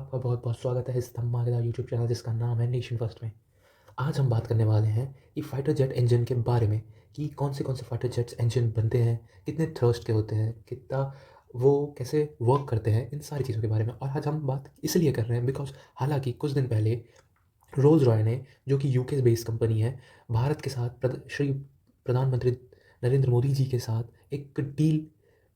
आपका बहुत बहुत स्वागत है इस धमाकेदार यूट्यूब चैनल जिसका नाम है नेशन फर्स्ट में। आज हम बात करने वाले हैं कि फाइटर जेट इंजन के बारे में कि कौन से फाइटर जेट्स इंजन बनते हैं, कितने थ्रस्ट के होते हैं, कितना वो कैसे वर्क करते हैं, इन सारी चीज़ों के बारे में। और आज हम बात इसलिए कर रहे हैं बिकॉज हालांकि कुछ दिन पहले रोल्स रॉय ने, जो कि यूके बेस्ड कंपनी है, भारत के साथ श्री प्रधानमंत्री नरेंद्र मोदी जी के साथ एक डील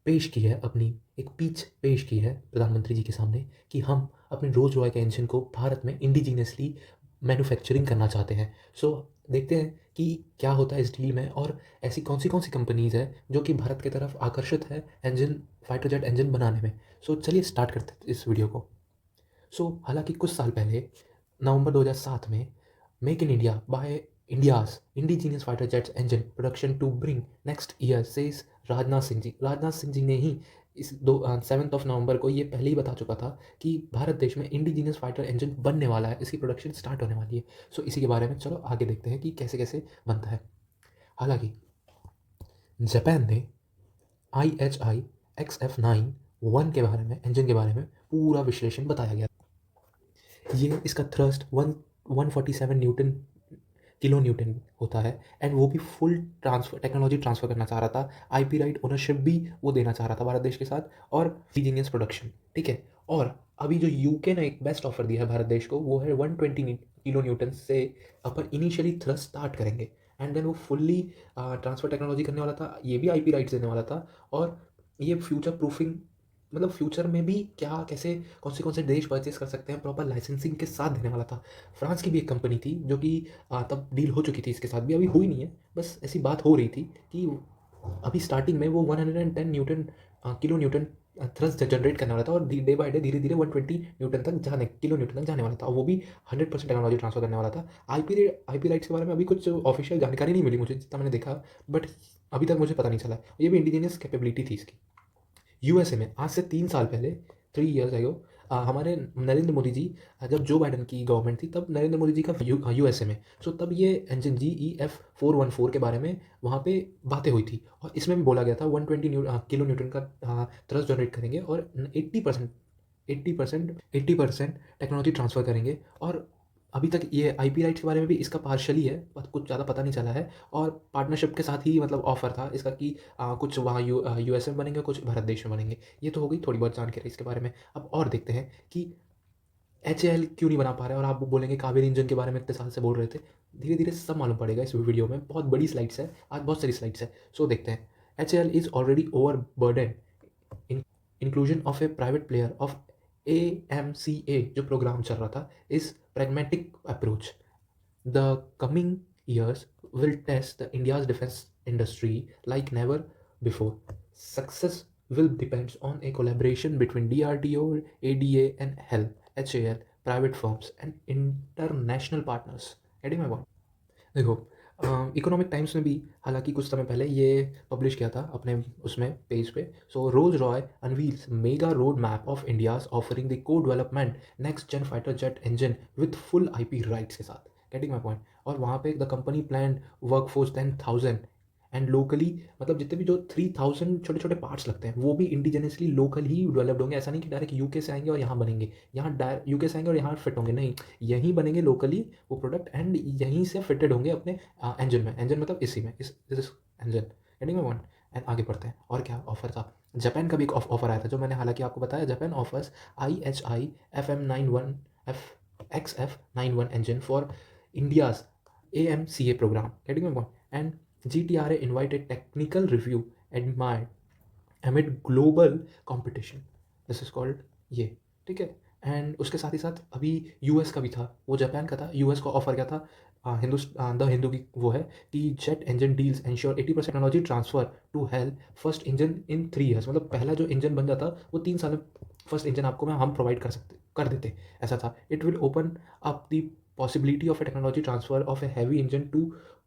पेश की है, अपनी एक पिच पेश की है प्रधानमंत्री जी के सामने कि हम अपने रोल्स रॉय के इंजन को भारत में इंडिजीनियसली मैन्युफैक्चरिंग करना चाहते हैं। सो देखते हैं कि क्या होता है इस डील में और ऐसी कौन सी कंपनीज़ है जो कि भारत की तरफ आकर्षित है इंजन, फाइटर जेट इंजन बनाने में। सो चलिए स्टार्ट करते हैं इस वीडियो को। हालांकि कुछ साल पहले नवंबर 2007 में make in India by India's indigenous fighter jets engine production to bring next year says Rajnath Singh ji ने ही इस 7 नवंबर को ये पहले ही बता चुका था कि भारत देश में इंडिजीनियस फाइटर इंजन बनने वाला है, इसकी प्रोडक्शन स्टार्ट होने वाली है। इसी के बारे में चलो आगे देखते हैं कि कैसे कैसे बनता है। हालांकि जापान ने IHI XF9 1 के बारे में, इंजन के बारे में पूरा विश्लेषण बताया गया। ये इसका थ्रस्ट 147 न्यूटन किलो न्यूटन होता है एंड वो भी फुल टेक्नोलॉजी ट्रांसफ़र करना चाह रहा था। आईपी राइट ओनरशिप भी वो देना चाह रहा था भारत देश के साथ और इंडिजीनियस प्रोडक्शन, ठीक है। और अभी जो यूके ने एक बेस्ट ऑफर दिया है भारत देश को वो है 120 किलो न्यूटन से अपन इनिशियली थ्रस्ट स्टार्ट करेंगे एंड देन वो फुल्ली ट्रांसफ़र टेक्नोलॉजी करने वाला था। ये भी आईपी राइट्स देने वाला था और ये फ्यूचर प्रूफिंग, मतलब फ्यूचर में भी क्या कैसे कौन से देश परचेस कर सकते हैं प्रॉपर लाइसेंसिंग के साथ देने वाला था। फ्रांस की भी एक कंपनी थी जो कि तब डील हो चुकी थी, इसके साथ भी अभी हुई नहीं है, बस ऐसी बात हो रही थी कि अभी स्टार्टिंग में वो 110 Newton kilo Newton thrust generate करने वाला था और डे बाय डे धीरे धीरे 120 न्यूटन तक किलो न्यूटन तक जाने वाला था और वो भी 100% टेक्नोलॉजी ट्रांसफर करने वाला था। आईपी राइट्स के बारे में अभी कुछ ऑफिशियल जानकारी नहीं मिली मुझे, जितना मैंने देखा, बट अभी तक मुझे पता नहीं चला। ये भी इंडिजीनियस कैपेबिलिटी थी इसकी। यूएसए में आज से 3 साल पहले, 3 ईयर्स एगो, हमारे नरेंद्र मोदी जी, जब जो बाइडन की गवर्नमेंट थी तब नरेंद्र मोदी जी का यूएसए में, तब ये इंजन GEF414 के बारे में वहाँ पे बातें हुई थी और इसमें भी बोला गया था 120 किलो न्यूटन का थ्रस्ट जनरेट करेंगे और 80% टेक्नोलॉजी ट्रांसफ़र करेंगे। और अभी तक ये आईपी राइट्स के बारे में भी इसका पार्शली है, कुछ ज़्यादा पता नहीं चला है और पार्टनरशिप के साथ ही मतलब ऑफर था इसका कि कुछ वहाँ यूएसए में बनेंगे, कुछ भारत देश में बनेंगे। ये तो हो गई थोड़ी बहुत जानकारी इसके बारे में। अब और देखते हैं कि HAL क्यों नहीं बना पा रहे हैं और आप बोलेंगे कावेरी इंजन के बारे में इतने साल से बोल रहे थे। धीरे धीरे सब मालूम पड़ेगा इस वीडियो में, बहुत बड़ी स्लाइड्स है आज, बहुत सारी स्लाइड्स है। देखते हैं। HAL is already over burden in inclusion of A private player of AMCA जो प्रोग्राम चल रहा था इस pragmatic approach. The coming years will test the India's defense industry like never before. Success will depend on a collaboration between DRDO, ADA, and HAL, private firms, and international partners. Getting my point? देखो, economic times ने भी हालांकि कुछ समय पहले ये publish किया था अपने उसमें पेज पे। Rolls Royce unveils mega road map of India's offering the co development next gen fighter jet engine with full IP rights के साथ। Getting my point. और वहाँ पे the company plan workforce 10,000 and locally, मतलब जितने भी जो 3,000 छोटे छोटे पार्ट्स लगते हैं वो भी इंडिजिनियसली लोकल ही डेवलप्ड होंगे। ऐसा नहीं कि डायरेक्ट यूके से आएंगे और यहाँ बनेंगे, यहाँ यूके से आएंगे और यहाँ फिट होंगे, नहीं, यहीं बनेंगे लोकली वो प्रोडक्ट एंड यहीं से फिटेड होंगे अपने इंजन में। इंजन मतलब इसी में, इस engine. Getting my point. And आगे बढ़ते हैं और क्या ऑफर था। जापान का भी एक ऑफर आया था जो मैंने हालांकि आपको बताया। Japan offers IHI XF91 engine for India's AMCA program. Getting my point? And GTRA invited technical review admired amid global competition. This is called ये, ठीक है। एंड उसके साथ ही साथ अभी यूएस का भी था, वो जापान का था, यूएस को ऑफर क्या था, द हिंदू की वो है कि jet engine deals ensure 80% technology transfer to help first engine in 3 years. मतलब पहला जो इंजन बन जाता वो 3 साल में फर्स्ट इंजन आपको हम प्रोवाइड कर देते, ऐसा था। It will open up the possibility of a technology transfer of a heavy engine to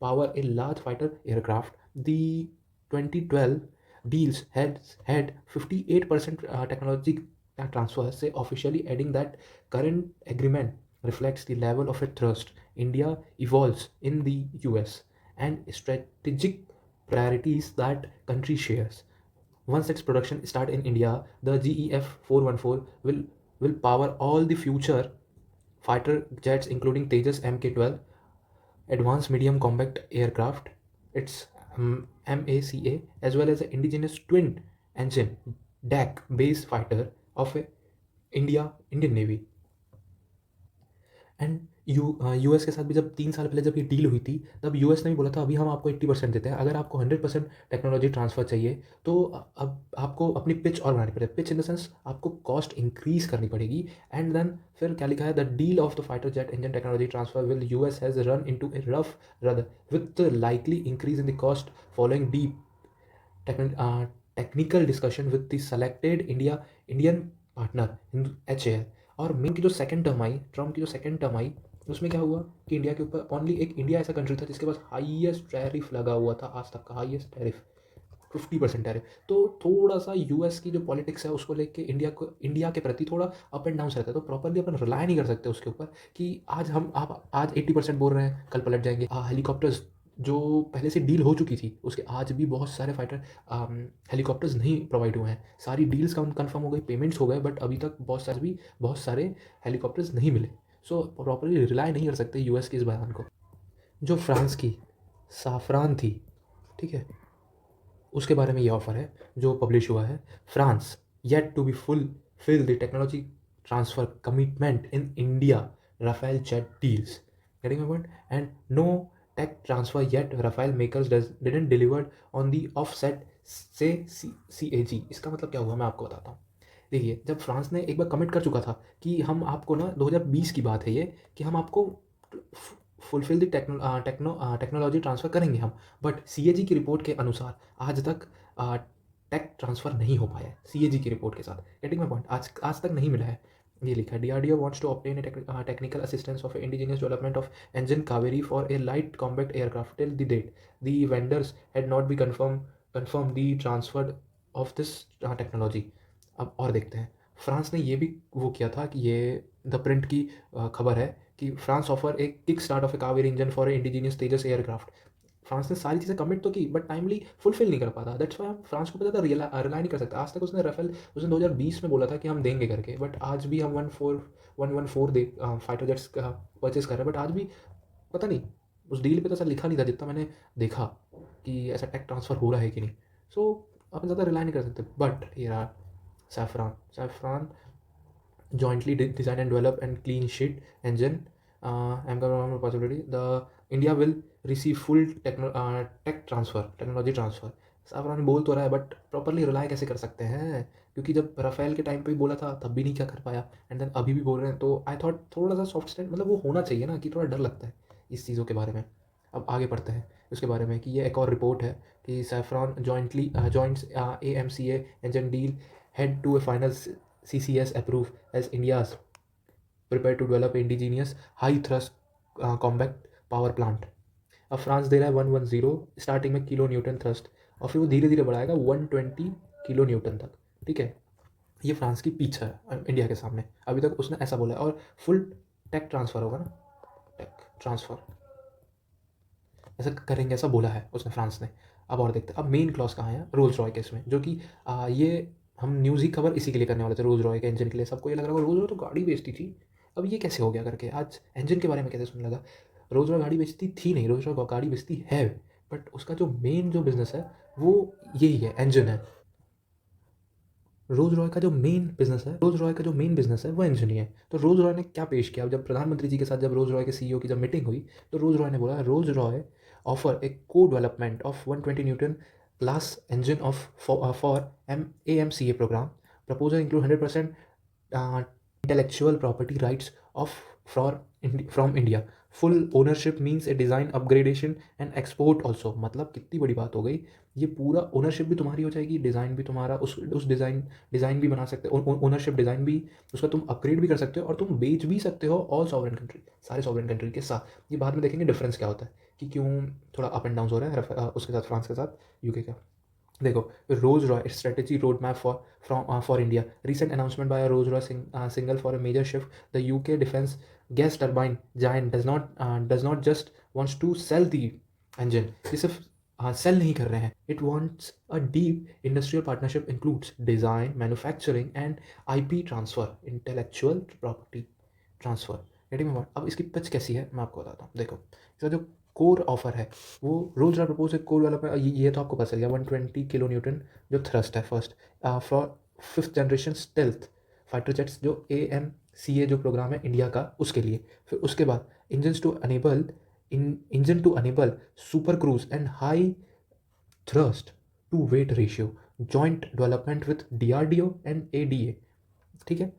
power a large fighter aircraft. The 2012 deals had 58% technology transfer, say officially adding that current agreement reflects the level of a trust India evolves in the US and strategic priorities that country shares. Once its production start in India, the GEF 414 will will power all the future fighter jets, including Tejas Mk-12, Advanced Medium Combat Aircraft, its MACA, as well as the indigenous twin engine DAC base fighter of Indian Navy. And US के साथ भी जब 3 साल पहले जब ये deal हुई थी, तब यूएस ने भी बोला था अभी हम आपको 80% देते हैं, अगर आपको 100% टेक्नोलॉजी ट्रांसफ़र चाहिए तो अब आपको अपनी पिच और बनानी पड़ेगी। पिच इन द सेंस आपको कॉस्ट इंक्रीज़ करनी पड़ेगी। एंड देन फिर क्या लिखा है, the deal of the fighter jet engine technology transfer will US has run into A rough rather with likely increase in the cost following deep technical discussion with the selected Indian partner HAL। और main की जो second term आई, Trump की जो second term आई, उसमें क्या हुआ कि India के ऊपर ओनली एक इंडिया ऐसा कंट्री था जिसके पास हाईएस्ट टैरिफ लगा हुआ था, आज तक का हाईएस्ट टैरिफ 50% टैरिफ। तो थोड़ा सा यूएस की जो पॉलिटिक्स है उसको लेके इंडिया के प्रति थोड़ा अप एंड डाउन रहता है। तो प्रॉपरली अपन रिलाय नहीं कर सकते उसके ऊपर कि आज हम आप आज 80% बोल रहे हैं, कल पलट जाएंगे। हेलीकॉप्टर्स जो पहले से डील हो चुकी थी उसके आज भी बहुत सारे फाइटर हेलीकॉप्टर्स नहीं प्रोवाइड हुए हैं। सारी डील्स कन्फर्म हो गई, पेमेंट्स हो गए, बट अभी तक बहुत सारे हेलीकॉप्टर्स नहीं मिले। सो प्रॉपरली रिलाय नहीं कर सकते यूएस के इस बयान को। जो फ्रांस की साफरान थी, ठीक है, उसके बारे में ये ऑफर है जो पब्लिश हुआ है। France yet to be fulfil the technology transfer commitment in India Rafale jet deals, getting my point, and no tech transfer yet Rafael makers didn't delivered on the offset से CAG। इसका मतलब क्या हुआ मैं आपको बताता हूँ। देखिए, जब फ्रांस ने एक बार कमिट कर चुका था कि हम आपको ना 2020 की बात है ये, कि हम आपको फुलफिल द टेक्नोलॉजी ट्रांसफ़र करेंगे हम, बट CAG की रिपोर्ट के अनुसार आज तक टेक ट्रांसफ़र नहीं हो पाया है CAG की रिपोर्ट के साथ। गेटिंग माय पॉइंट, आज तक नहीं मिला है। ये लिखा है, DRDO wants to obtain a technical assistance of indigenous development of engine Kaveri for a light combat aircraft till the date. The vendors had not been confirmed the transfer of this technology। अब और देखते हैं, France ने ये भी वो किया था कि ये द प्रिंट की खबर है कि फ्रांस ऑफर एक kick start of A Kaveri engine for a indigenous Tejas aircraft. France ने सारी चीज़ें कमिट तो की बट टाइमली फुलफिल नहीं कर पाता। दैट्स वाई हम फ्रांस को ज़्यादा रिलाई नहीं कर सकते। आज तक उसने राफेल उसने 2020 में बोला था कि हम देंगे करके, बट आज भी हम 114 दे फाइटर जेट्स का परचेस कर रहे हैं, बट आज भी पता नहीं उस डील पे तो ऐसा लिखा नहीं था जितना मैंने देखा कि ऐसा टेक ट्रांसफ़र हो रहा है कि नहीं। सो अपन ज़्यादा रिलाई नहीं कर सकते। बट ये रहा saffron jointly design and develop and clean sheet engine possibility, the India will receive full technology transfer. Safran बोल तो रहा है बट प्रॉपरली रिलाई कैसे कर सकते हैं, क्योंकि जब राफेल के टाइम पे भी बोला था तब भी नहीं क्या कर पाया, एंड देन अभी भी बोल रहे हैं। तो आई थॉट थोड़ा सा सॉफ्ट स्टैंड मतलब वो होना चाहिए ना, कि थोड़ा डर लगता है इस चीज़ों के बारे में। अब आगे पढ़ते हैं उसके बारे में कि ये एक और रिपोर्ट है कि saffron joints AMCA engine deal head to a final CCS approved as India's prepared to develop indigenous high thrust combat power plant। अब फ्रांस दे रहा है 110 स्टार्टिंग में किलो न्यूटन थ्रस्ट, और फिर वो धीरे धीरे बढ़ाएगा 120 किलो न्यूटन तक। ठीक है, ये फ्रांस की पीछा है इंडिया के सामने। अभी तक उसने ऐसा बोला है, और फुल टेक ट्रांसफ़र होगा ना, टेक ट्रांसफ़र ऐसा करेंगे, ऐसा बोला है उसने, फ्रांस ने। अब और देखते हैं अब मेन क्लॉज कहाँ है रोल्स रॉय केस में, जो कि ये हम न्यूज़ ही खबर इसी के लिए करने वाले थे, रोल्स रॉय के इंजन के लिए। सबको ये लग रहा है रोल्स रॉय तो गाड़ी बेचती थी, अब ये कैसे हो गया करके आज इंजन के बारे में कैसे सुनने लगा। रोल्स रॉय गाड़ी बेचती थी नहीं, रोल्स रॉय गाड़ी बेचती है, बट उसका जो मेन जो बिज़नेस है वो यही है, इंजन है। रोल्स रॉय का जो मेन बिजनेस है वो इंजन ही है। तो रोल्स रॉय ने क्या पेश किया जब प्रधानमंत्री जी के साथ जब रोल्स रॉय के CEO की जब मीटिंग हुई, तो रोल्स रॉय ने बोला रोल्स रॉय ऑफर ए को development of 120 Newton class engine for AMCA program. Proposal include 100% intellectual property rights from India. Full ownership means a design upgradation and export also। मतलब कितनी बड़ी बात हो गई, ये पूरा ओनरशिप भी तुम्हारी हो जाएगी, डिज़ाइन भी तुम्हारा, उस डिज़ाइन भी बना सकते हो, ओनरशिप डिज़ाइन भी उसका तुम अपग्रेड भी कर सकते हो, और तुम बेच भी सकते हो ऑल सॉवरेन कंट्री, सारे सॉवरेन कंट्री के साथ। ये बाद में देखेंगे डिफरेंस क्या होता है कि क्यों थोड़ा अप एंड डाउन हो रहा है उसके साथ, फ्रांस के साथ यूके का। देखो, Rolls Royce strategy road map for India, recent announcement by Rolls Royce signal for a major shift the UK defence gas turbine giant does not just wants to sell the engine। ये सिर्फ sell नहीं कर रहे हैं. It wants a deep industrial partnership includes design, manufacturing and IP transfer, intellectual property transfer. Getting me point. अब इसकी pitch कैसी है मैं आपको बताता हूँ. देखो, इसका जो कोर ऑफर है वो रोल्स रॉयस प्रपोज है कोर डेवलपमेंट. ये तो आपको पता चल गया. 120 किलो न्यूटन जो थ्रस्ट है first for fifth generation stealth fighter jets, जो AMCA जो प्रोग्राम है इंडिया का, उसके लिए. फिर उसके बाद engine to enable super cruise and high thrust to weight ratio, joint development with DRDO and ADA. ठीक है.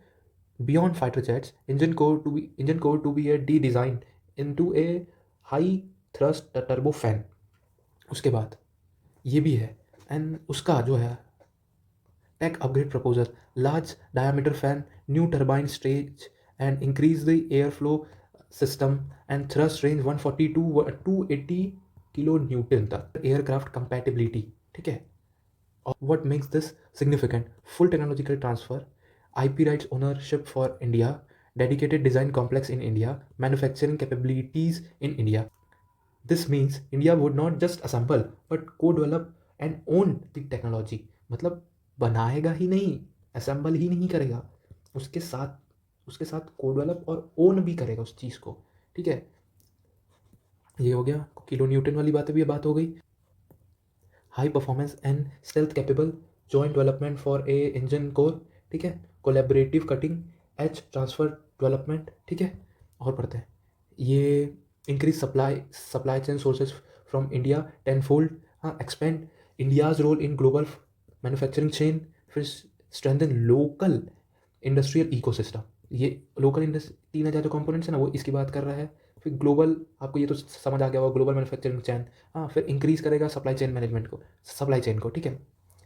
Beyond fighter jets, engine core to be a designed into a high thrust turbofan. उसके बाद ये भी है. And उसका जो है tech upgrade proposal, large diameter fan, new turbine stage and increase the air flow system and thrust range 140 to 280 kilo newton तक. Aircraft compatibility. ठीक है. और what makes this significant? Full technological transfer, IP rights ownership for India, dedicated design complex in India, manufacturing capabilities in India. This means India would not just assemble but co-develop and own the technology. मतलब बनाएगा ही नहीं, assemble ही नहीं करेगा, उसके साथ co-develop और own भी करेगा उस चीज़ को. ठीक है. ये हो गया किलो न्यूटन वाली बातें भी बात हो गई. High performance and stealth capable, joint development for a engine core. ठीक है. Collaborative cutting edge transfer development. ठीक है. और पढ़ते हैं. ये increase supply chain sources from India tenfold. हाँ. Expand India's role in global manufacturing chain. फिर स्ट्रेंथन लोकल इंडस्ट्रियल इकोसिस्टम. ये लोकल इंडस्ट्री 3000 जो कंपोनेंट्स है ना, वो इसकी बात कर रहा है. फिर ग्लोबल, आपको ये तो समझ आ गया होगा, ग्लोबल मैन्युफैक्चरिंग चैन. हाँ. फिर इंक्रीज़ करेगा सप्लाई चेन मैनेजमेंट को, सप्लाई चेन को. ठीक है.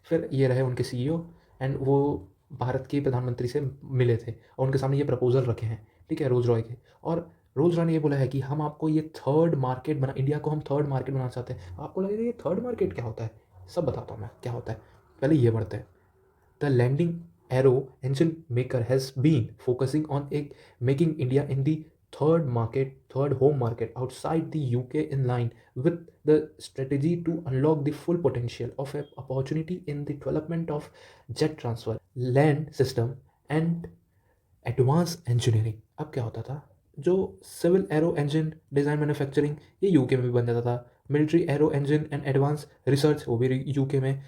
फिर ये रहे उनके CEO एंड वो भारत के प्रधानमंत्री से मिले थे और उनके सामने ये प्रपोजल रखे हैं. ठीक है. रोल्स रॉय के. और रोल्स रॉय ने ये बोला है कि हम आपको ये थर्ड मार्केट बना, इंडिया को हम थर्ड मार्केट बनाना चाहते हैं. आपको लगेगा ये थर्ड मार्केट क्या होता है? सब बताता हूँ मैं क्या होता है. पहले ये बढ़ते हैं. The landing arrow engine maker has been focusing on making India in the third home market outside the UK, in line with the strategy to unlock the full potential of an opportunity in the development of jet transfer, land system and advanced engineering. अब क्या होता था, जो civil aero engine design manufacturing ये UK में भी बन जाता था. Military aero engine and advance research वो भी यूके में.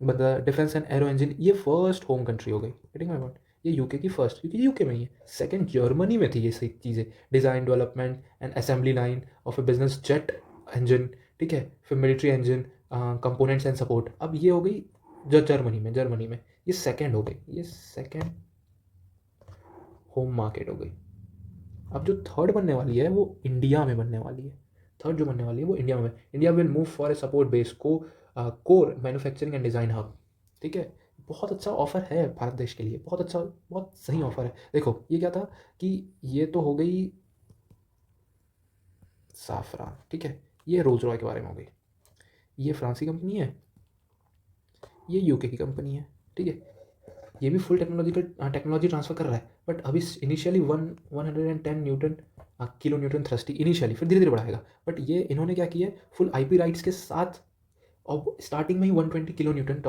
मतलब डिफेंस एंड एरो इंजन ये फर्स्ट होम कंट्री हो गई. Getting my point. ये यूके की फर्स्ट, क्योंकि यूके में ही है. सेकंड जर्मनी में थी ये सही चीज़ें. Design development and assembly line of A business jet engine. ठीक है. फिर military engine components and support. अब ये हो गई जो जर्मनी में ये सेकेंड हो गई. ये सेकेंड होम मार्केट हो गई. अब जो थर्ड बनने वाली है वो इंडिया में बनने वाली है. थर्ड जो बनने वाली है वो इंडिया में. India will move for a support base core manufacturing and design hub. ठीक है. बहुत अच्छा ऑफर है भारत देश के लिए. बहुत अच्छा, बहुत सही ऑफर है. देखो ये क्या था कि ये तो हो गई साफरान. ठीक है. ये रोल्स रॉय के बारे में हो गई. ये फ्रांसी कंपनी है, ये यूके की कंपनी है. ठीक है. ये भी फुल टेक्नोलॉजी ट्रांसफ़र कर रहा है. बट अभी initially 110 Newton kilo Newton thirsty initially, फिर धीरे धीरे बढ़ाएगा. बट ये इन्होंने क्या किया है, फुल IP राइट्स के साथ और स्टार्टिंग में ही 120 किलो न्यूटन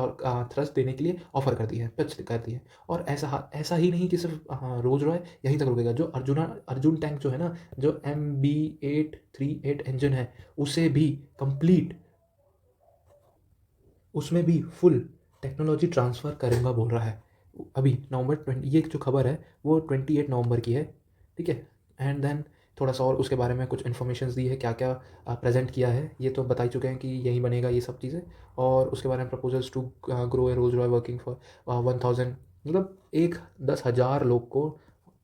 थ्रस्ट देने के लिए ऑफर कर दिया है, पिच कर दिया है. और ऐसा ही नहीं कि सिर्फ रोल्स रॉय यहीं तक रुकेगा. जो अर्जुन टैंक जो है ना, जो MB838 इंजन है, उसे भी कंप्लीट, उसमें भी फुल टेक्नोलॉजी ट्रांसफ़र करूँगा बोल रहा है. अभी नवंबर 20, ये जो खबर है वो 28 नवंबर की है. ठीक है. एंड देन थोड़ा सा और उसके बारे में कुछ इन्फॉर्मेशन दी है, क्या क्या प्रेजेंट किया है ये तो बता ही चुके हैं कि यहीं बनेगा ये सब चीज़ें. और उसके बारे में proposals to grow a Rolls Royce working for 1000, मतलब 10,000 लोग को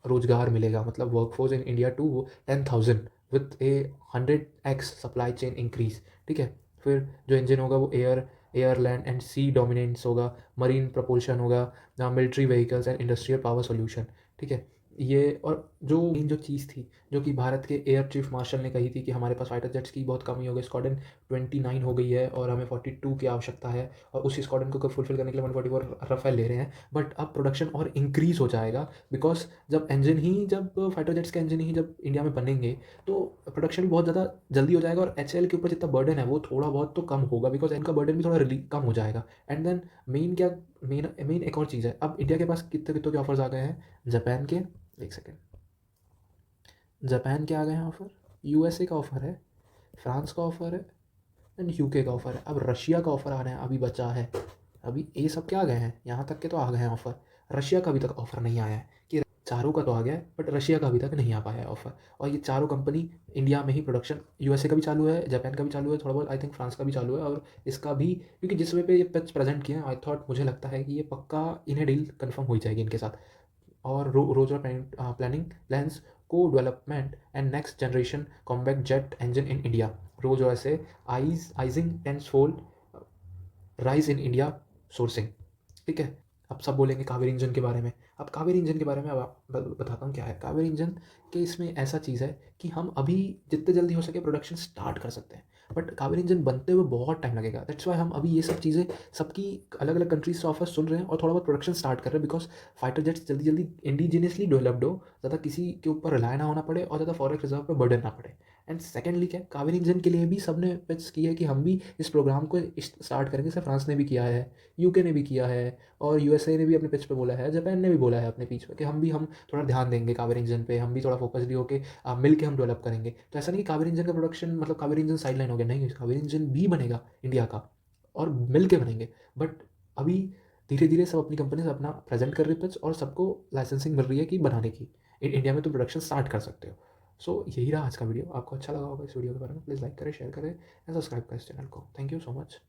रोजगार मिलेगा. मतलब workforce in India to 10,000 with a 100x supply chain increase. ठीक है. फिर जो इंजन होगा वो air land and sea dominance होगा, मरीन प्रपोल्शन होगा, military vehicles and industrial power solution. ठीक है. ये और जो मेन जो चीज़ थी, जो कि भारत के एयर चीफ मार्शल ने कही थी कि हमारे पास फाइटर जेट्स की बहुत कमी हो गई, स्क्वाड्रन 29 हो गई है और हमें 42 की आवश्यकता है और उसी स्क्वाड्रन को फुलफिल करने के लिए 144 राफेल ले रहे हैं। बट अब प्रोडक्शन और इंक्रीज़ हो जाएगा, बिकॉज़ जब फाइटर जेट्स के इंजन ही जब इंडिया में बनेंगे, तो प्रोडक्शन भी बहुत ज़्यादा जल्दी हो जाएगा और एचएएल के ऊपर जितना बर्डन है वो थोड़ा बहुत तो कम होगा, बिकॉज़ इनका बर्डन भी थोड़ा कम हो जाएगा। एंड देन मेन क्या मेन मेन एक और चीज़ है, अब इंडिया के पास कितने कितनों के ऑफर्स आ गए हैं। जापान के, एक सेकेंड, जापान के आ गए हैं ऑफ़र, यूएसए का ऑफ़र है, फ्रांस का ऑफ़र है एंड यूके का ऑफ़र है। अब रशिया का ऑफ़र आना है, अभी बचा है। अभी ये सब क्या आ गए हैं, यहाँ तक के तो आ गए हैं ऑफ़र। रशिया का अभी तक ऑफ़र नहीं आया है, कि चारों का तो आ गया है बट रशिया का अभी तक नहीं आ पाया है ऑफ़र। और ये चारों कंपनी इंडिया में ही प्रोडक्शन, यूएसए का भी चालू है, जापान का भी चालू है, थोड़ा बहुत आई थिंक फ्रांस का भी चालू है। और इसका भी, क्योंकि जिस वे पे ये पिच प्रेजेंट किए हैं, आई थॉट, मुझे लगता है कि ये पक्का इन्हें डील कन्फर्म हो ही जाएगी इनके साथ। और Roger planning plans co development and next generation combat jet engine in India, Rolls ऐसे eyeing tenfold rise in India sourcing. ठीक है, अब सब बोलेंगे कावेरी इंजन के बारे में। अब कावेरी इंजन के बारे में अब बताता हूँ क्या है कावेरी इंजन के। इसमें ऐसा चीज़ है कि हम अभी जितने जल्दी हो सके प्रोडक्शन स्टार्ट कर सकते हैं, बट कावेरी इंजन बनते हुए बहुत टाइम लगेगा। दैट्स वाई हम अभी ये सब चीज़ें सबकी अलग अलग कंट्रीज से ऑफर सुन रहे हैं और थोड़ा बहुत प्रोडक्शन स्टार्ट कर रहे हैं, बिकॉज फाइटर जेट्स जल्दी जल्दी इंडिजीनियसली डेवलप्ड हो, ज़्यादा किसी के ऊपर रिलाय ना होना पड़े और ज़्यादा फॉरेक्स रिजर्व पर बर्डन ना पड़े। एंड सेकेंडली क्या, कावेरी इंजन के लिए भी सबने पिच की है कि हम भी इस प्रोग्राम को स्टार्ट करेंगे। जैसे फ्रांस ने भी किया है, यूके ने भी किया है और यूएसए ने भी अपने पिच पे बोला है, जापान ने भी बोला है अपने पिच पे कि हम थोड़ा ध्यान देंगे कावेरी इंजन पे, हम भी थोड़ा फोकस्ड होकर मिल के हम डेवलप करेंगे। तो ऐसा नहीं कि कावेरी इंजन का प्रोडक्शन मतलब कावेरी इंजन साइडलाइन हो गया, नहीं, कावेरी इंजन भी बनेगा इंडिया का और मिल के बनेंगे। बट अभी धीरे धीरे सब अपनी कंपनी से अपना प्रेजेंट कर रही है पिच और सबको लाइसेंसिंग मिल रही है कि बनाने की, इंडिया में तो प्रोडक्शन स्टार्ट कर सकते हो। सो यही रहा आज का वीडियो। आपको अच्छा लगा होगा इस वीडियो के बारे में, प्लीज़ लाइक करें, शेयर करें एंड सब्सक्राइब करें इस चैनल को। Thank you so much.